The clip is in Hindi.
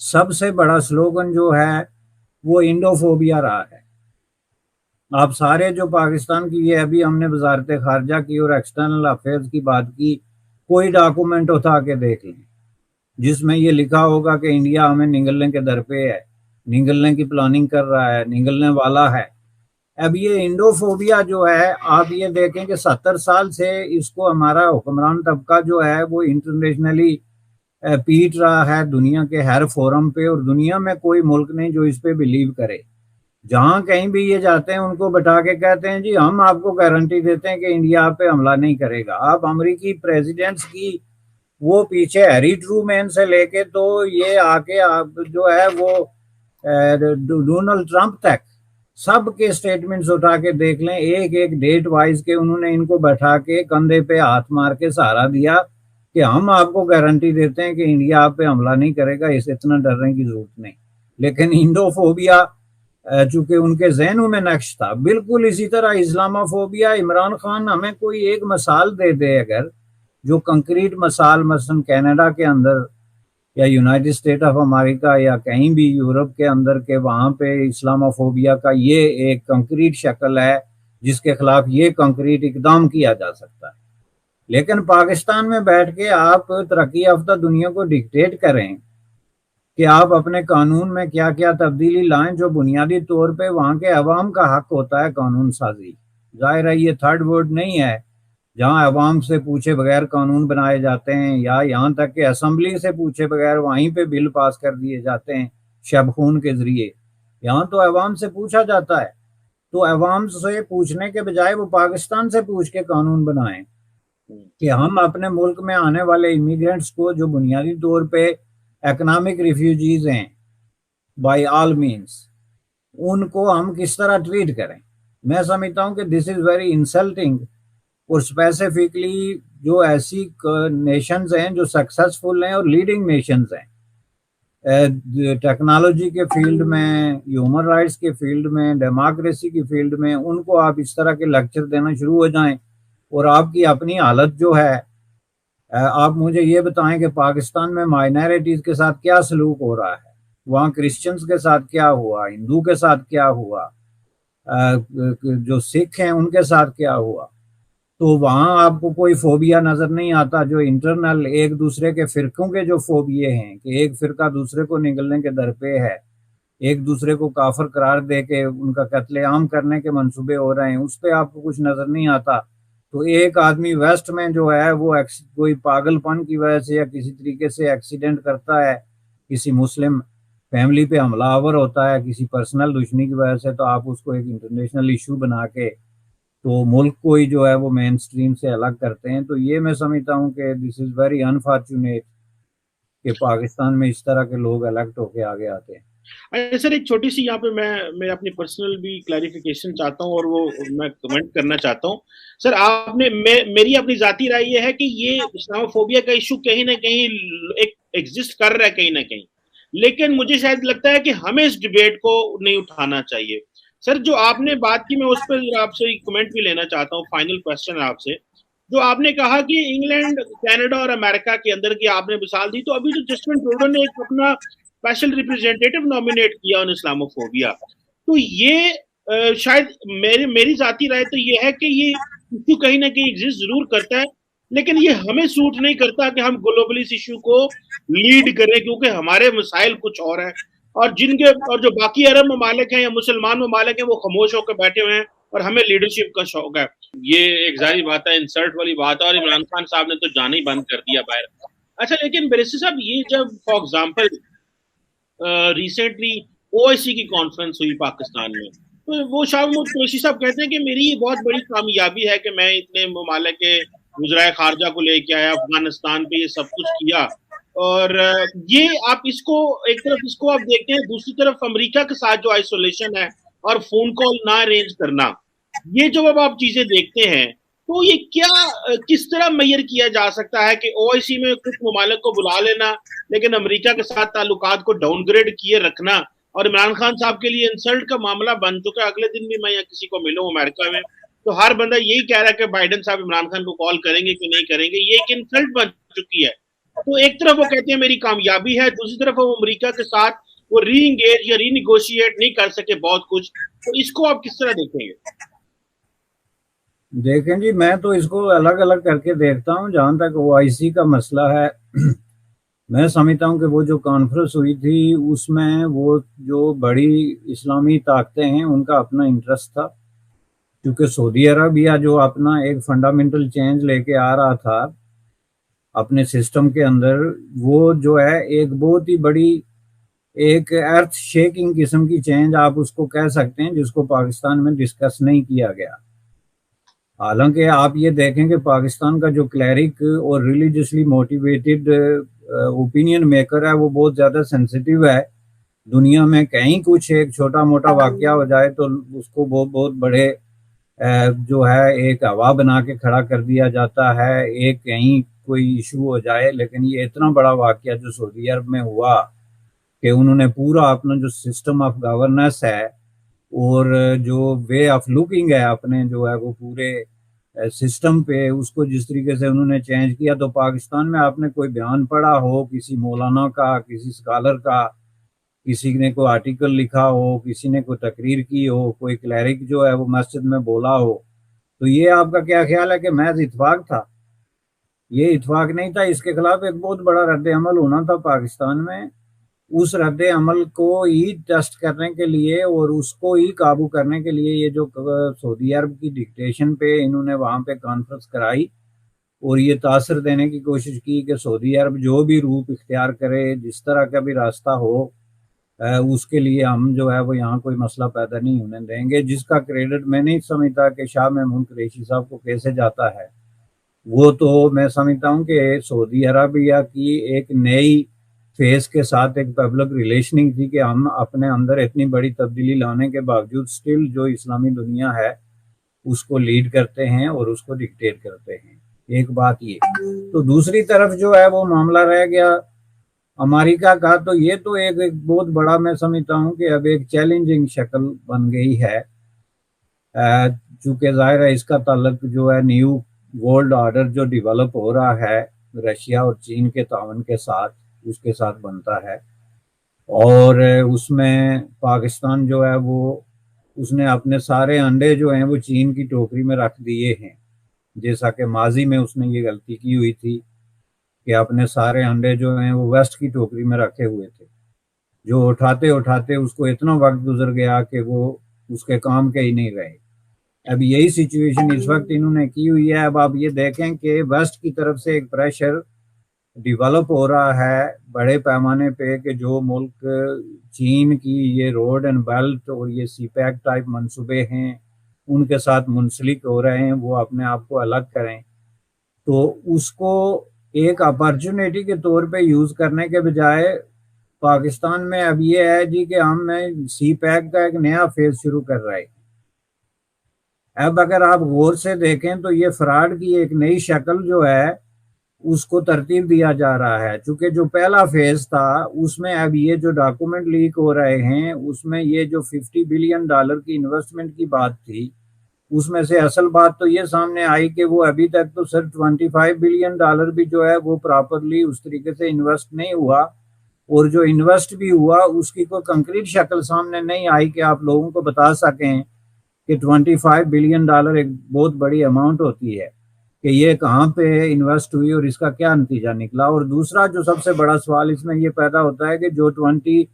सबसे बड़ा स्लोगन जो है वो इंडोफोबिया रहा है। आप सारे जो पाकिस्तान की, ये अभी हमने वजारत खारजा की और एक्सटर्नल अफेयर्स की बात की, कोई डॉक्यूमेंट उठा के देख लें जिसमें ये लिखा होगा कि इंडिया हमें निगलने के दर पे है, निगलने की प्लानिंग कर रहा है, निगलने वाला है। अब ये इंडोफोबिया जो है, आप ये देखें कि 70 साल से इसको हमारा हुक्मरान तबका जो है वो इंटरनेशनली पीट रहा है दुनिया के हर फोरम पे, और दुनिया में कोई मुल्क नहीं जो इस पे बिलीव करे। जहां कहीं भी ये जाते हैं उनको बैठा के कहते हैं जी हम आपको गारंटी देते हैं कि इंडिया आप पे हमला नहीं करेगा। आप अमेरिकी प्रेसिडेंट्स की वो पीछे हैरी ट्रूमैन से लेके तो ये आके आप जो है वो डोनाल्ड ट्रंप तक सबके स्टेटमेंट्स उठा के देख लें, एक एक डेट वाइज के उन्होंने इनको बैठा के कंधे पे हाथ मार के सहारा दिया कि हम आपको गारंटी देते हैं कि इंडिया आप पे हमला नहीं करेगा, इसे इतना डरने की जरूरत नहीं। लेकिन इंडोफोबिया चूंकि उनके जहनों में नक्श था, बिल्कुल इसी तरह इस्लामाफोबिया। इमरान खान हमें कोई एक मिसाल दे दे अगर, जो कंक्रीट मिसाल, मसलन कनाडा के अंदर या यूनाइटेड स्टेट ऑफ अमेरिका या कहीं भी यूरोप के अंदर के वहां पे इस्लामाफोबिया का ये एक कंक्रीट शक्ल है जिसके खिलाफ ये कंक्रीट इकदाम किया जा सकता है। लेकिन पाकिस्तान में बैठ के आप तरक्की याफ्ता दुनिया को डिक्टेट करें कि आप अपने कानून में क्या क्या तब्दीली लाएं, जो बुनियादी तौर पे वहां के अवाम का हक होता है कानून साजी। जाहिर है ये थर्ड वर्ल्ड नहीं है जहां अवाम से पूछे बगैर कानून बनाए जाते हैं, या यहाँ तक कि असम्बली से पूछे बगैर वहीं पे बिल पास कर दिए जाते हैं शब खून के जरिए। यहाँ तो अवाम से पूछा जाता है। तो अवाम से पूछने के बजाय वो पाकिस्तान से पूछ के कानून बनाएं कि हम अपने मुल्क में आने वाले इमिग्रेंट्स को, जो बुनियादी तौर पे इकोनॉमिक रिफ्यूजीज हैं बाय ऑल मीन्स, उनको हम किस तरह ट्रीट करें। मैं समझता हूँ कि दिस इज वेरी इंसल्टिंग। और स्पेसिफिकली जो ऐसी नेशंस हैं जो सक्सेसफुल हैं और लीडिंग नेशंस हैं टेक्नोलॉजी के फील्ड में, ह्यूमन राइट्स के फील्ड में, डेमोक्रेसी की फील्ड में, उनको आप इस तरह के लेक्चर देना शुरू हो जाएं। और आपकी अपनी हालत जो है, आप मुझे ये बताएं कि पाकिस्तान में माइनॉरिटीज के साथ क्या सलूक हो रहा है, वहाँ क्रिश्चियंस के साथ क्या हुआ, हिंदू के साथ क्या हुआ, जो सिख हैं उनके साथ क्या हुआ। तो वहां आपको कोई फोबिया नजर नहीं आता। जो इंटरनल एक दूसरे के फिरकों के जो फोबिये हैं कि एक फिरका दूसरे को निगलने के दर पे है, एक दूसरे को काफिर करार दे के उनका कत्लेआम करने के मंसूबे हो रहे हैं, उस पर आपको कुछ नजर नहीं आता। तो एक आदमी वेस्ट में जो है वो कोई पागलपन की वजह से या किसी तरीके से एक्सीडेंट करता है, किसी मुस्लिम फैमिली पे हमलावर होता है किसी पर्सनल दुश्मनी की वजह से, तो आप उसको एक इंटरनेशनल इशू बना के तो मुल्क को ही जो है वो मेन स्ट्रीम से अलग करते हैं। तो ये मैं समझता हूँ कि दिस इज वेरी अनफॉर्चुनेट कि पाकिस्तान में इस तरह के लोग इलेक्ट होके आगे आते हैं। अच्छा सर, एक छोटी सी यहाँ पे मैं अपनी पर्सनल भी क्लैरिफिकेशन चाहता हूँ और वो मैं कमेंट करना चाहता हूँ। सर आपने मेरी अपनी जाती राय ये है कि ये इस्लामोफोबिया का इशू कहीं ना कहीं एक एग्जिस्ट कर रहा है कहीं ना कहीं, लेकिन मुझे शायद लगता है कि हमें इस डिबेट को नहीं उठाना चाहिए। सर जो आपने बात की, मैं उस पर आपसे कमेंट भी लेना चाहता हूँ, फाइनल क्वेश्चन आपसे। जो आपने कहा कि इंग्लैंड, कनाडा और अमेरिका के अंदर की आपने मिसाल दी, तो अभी जो जस्टिन ट्रूडो ने एक अपना स्पेशल रिप्रेजेंटेटिव नॉमिनेट किया ऑन इस्लामोफोबिया, तो ये शायद मेरी जाती राय तो ये है कि ये इशू कहीं ना कहीं एग्जिस्ट जरूर करता है, लेकिन ये हमें सूट नहीं करता कि हम ग्लोबल इस इशू को लीड करें, क्योंकि हमारे मसाइल कुछ और हैं। और जो बाकी अरब ममालिक हैं या मुसलमान ममालिक हैं वो खामोश होकर बैठे हुए हैं और हमें लीडरशिप का शौक है। ये एक जारी बात है, इंसल्ट वाली बात है, और इमरान खान साहब ने तो जाना ही बंद कर दिया बाहर। अच्छा, लेकिन बैरिस्टर साहब, ये जब फॉर एग्जाम्पल रिसेंटली ओआईसी की कॉन्फ्रेंस हुई पाकिस्तान में, तो वो शाहमूद कुरैशी साहब कहते हैं कि मेरी ये बहुत बड़ी कामयाबी है कि मैं इतने ममालिक के वज़राए खारजा को लेके आया, अफगानिस्तान पे ये सब कुछ किया। और ये आप इसको एक तरफ इसको आप देखते हैं, दूसरी तरफ अमेरिका के साथ जो आइसोलेशन है और फोन कॉल ना अरेंज करना, ये जो अब आप चीजें देखते हैं, तो ये क्या किस तरह मैयर किया जा सकता है कि ओआईसी में कुछ ममालिक को बुला लेना लेकिन अमेरिका के साथ ताल्लुकात को डाउनग्रेड किए रखना, और इमरान खान साहब के लिए इंसल्ट का मामला बन चुका है। अगले दिन भी मैं या किसी को मिलूं अमेरिका में, तो हर बंदा यही कह रहा है कि बाइडेन साहब इमरान खान को कॉल करेंगे कि नहीं करेंगे, ये एक इंसल्ट बन चुकी है। तो एक तरफ वो कहते हैं मेरी कामयाबी है, दूसरी तरफ वो अमेरिका के साथ वो री इंगेज या रीनिगोशिएट नहीं कर सके बहुत कुछ। तो इसको आप किस तरह देखेंगे? देखें जी, मैं तो इसको अलग अलग करके देखता हूँ। जहां तक ओआईसी का मसला है, मैं समझता हूँ कि वो जो कॉन्फ्रेंस हुई थी उसमें वो जो बड़ी इस्लामी ताकतें हैं उनका अपना इंटरेस्ट था, क्योंकि सऊदी अरबिया जो अपना एक फंडामेंटल चेंज लेके आ रहा था अपने सिस्टम के अंदर, वो जो है एक बहुत ही बड़ी एक अर्थ शेकिंग किस्म की चेंज आप उसको कह सकते हैं, जिसको पाकिस्तान में डिस्कस नहीं किया गया। हालांकि आप ये देखें कि पाकिस्तान का जो क्लैरिक और रिलीजियसली मोटिवेटेड ओपिनियन मेकर है वो बहुत ज़्यादा सेंसिटिव है। दुनिया में कहीं कुछ एक छोटा मोटा वाकया हो जाए तो उसको बहुत बहुत बड़े जो है एक हवा बना के खड़ा कर दिया जाता है, एक कहीं कोई इशू हो जाए। लेकिन ये इतना बड़ा वाकया जो सऊदी अरब में हुआ कि उन्होंने पूरा अपना जो सिस्टम ऑफ गवर्नेंस है और जो वे ऑफ लुकिंग है अपने जो है वो पूरे सिस्टम पे, उसको जिस तरीके से उन्होंने चेंज किया। तो पाकिस्तान में आपने कोई बयान पढ़ा हो किसी मौलाना का, किसी स्कॉलर का, किसी ने कोई आर्टिकल लिखा हो, किसी ने कोई तकरीर की हो, कोई क्लैरिक जो है वो मस्जिद में बोला हो, तो ये आपका क्या ख्याल है कि महज इत्फाक था? ये इत्फाक नहीं था, इसके खिलाफ एक बहुत बड़ा रद्द अमल होना था पाकिस्तान में। उस रद्द अमल को ही टेस्ट करने के लिए और उसको ही काबू करने के लिए ये जो सऊदी अरब की डिक्टेशन पे इन्होंने वहां पे कॉन्फ्रेंस कराई और ये तासर देने की कोशिश की कि सऊदी अरब जो भी रूप इख्तियार करे, जिस तरह का भी रास्ता हो, उसके लिए हम जो है वो यहाँ कोई मसला पैदा नहीं होने देंगे। जिसका क्रेडिट मैं नहीं समझता कि शाह महमूद कुरैशी साहब को कैसे जाता है, वो तो मैं समझता हूँ कि सऊदी अरबिया की एक नई फेस के साथ एक पब्लिक रिलेशनिंग थी कि हम अपने अंदर इतनी बड़ी तब्दीली लाने के बावजूद स्टिल जो इस्लामी दुनिया है उसको लीड करते हैं और उसको डिक्टेट करते हैं। एक बात ये, तो दूसरी तरफ जो है वो मामला रह गया अमेरिका का। तो ये तो एक बहुत बड़ा मैं समझता हूँ कि अब एक चैलेंजिंग शक्ल बन गई है, चूंकि जाहिर है इसका ताल्लुक जो है न्यू वर्ल्ड ऑर्डर जो डेवलप हो रहा है रशिया और चीन के तावन के साथ, उसके साथ बनता है। और उसमें पाकिस्तान जो है वो उसने अपने सारे अंडे जो हैं वो चीन की टोकरी में रख दिए हैं, जैसा कि माजी में उसने ये गलती की हुई थी कि अपने सारे अंडे जो हैं वो वेस्ट की टोकरी में रखे हुए थे, जो उठाते उठाते उसको इतना वक्त गुजर गया कि वो उसके काम के ही नहीं रहे। अब यही सिचुएशन इस वक्त इन्होंने की हुई है। अब आप ये देखें कि वेस्ट की तरफ से एक प्रेशर डेवलप हो रहा है बड़े पैमाने पे कि जो मुल्क चीन की ये रोड एंड बेल्ट और ये सीपैक टाइप मंसूबे हैं उनके साथ मुंसलिक हो रहे हैं, वो अपने आप को अलग करें। तो उसको एक अपॉर्चुनिटी के तौर पे यूज करने के बजाय पाकिस्तान में अब ये है जी कि हम सी पैक का एक नया फेज शुरू कर रहे हैं। अब अगर आप गौर से देखें तो ये फ्रॉड की एक नई शक्ल जो है उसको तरतीब दिया जा रहा है। चूंकि जो पहला फेज था उसमें अब ये जो डॉक्यूमेंट लीक हो रहे हैं उसमें ये जो $50 बिलियन की इन्वेस्टमेंट की बात थी, उसमें से असल बात तो ये सामने आई कि वो अभी तक तो सिर्फ $25 बिलियन भी जो है वो प्रॉपरली उस तरीके से इन्वेस्ट नहीं हुआ, और जो इन्वेस्ट भी हुआ उसकी कोई कंक्रीट शक्ल सामने नहीं आई कि आप लोगों को बता सकें कि $25 बिलियन एक बहुत बड़ी अमाउंट होती है, कि ये कहाँ पे इन्वेस्ट हुई और इसका क्या नतीजा निकला। और दूसरा जो सबसे बड़ा सवाल इसमें ये पैदा होता है कि जो 29